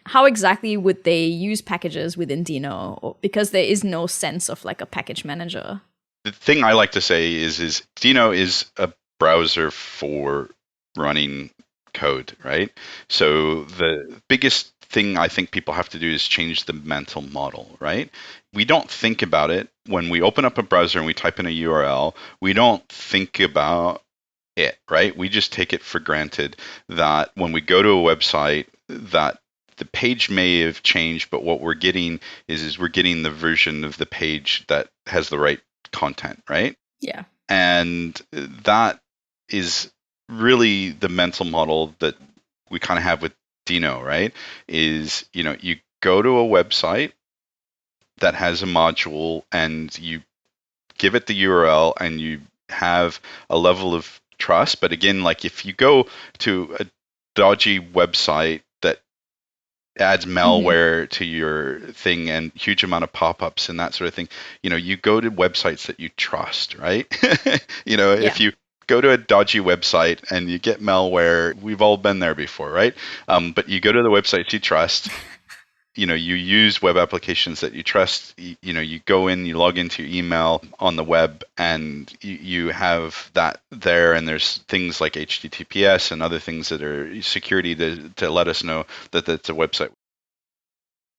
how exactly would they use packages within Deno? Because there is no sense of like a package manager. The thing I like to say is Deno is a browser for running code, right? So the biggest thing I think people have to do is change the mental model, right? We don't think about it when we open up a browser and we type in a URL. We don't think about it, right? We just take it for granted that when we go to a website that the page may have changed, but what we're getting is we're getting the version of the page that has the right content, right? Yeah. And that is really the mental model that we kind of have with Deno, right? Is, you go to a website that has a module and you give it the URL and you have a level of trust. But again, like if you go to a dodgy website that adds malware to your thing and huge amount of pop-ups and that sort of thing, you go to websites that you trust, right? Yeah. If you go to a dodgy website and you get malware, we've all been there before, right? But you go to the websites you trust. You use web applications that you trust. You go in, you log into your email on the web, and you have that there. And there's things like HTTPS and other things that are security to let us know that that's a website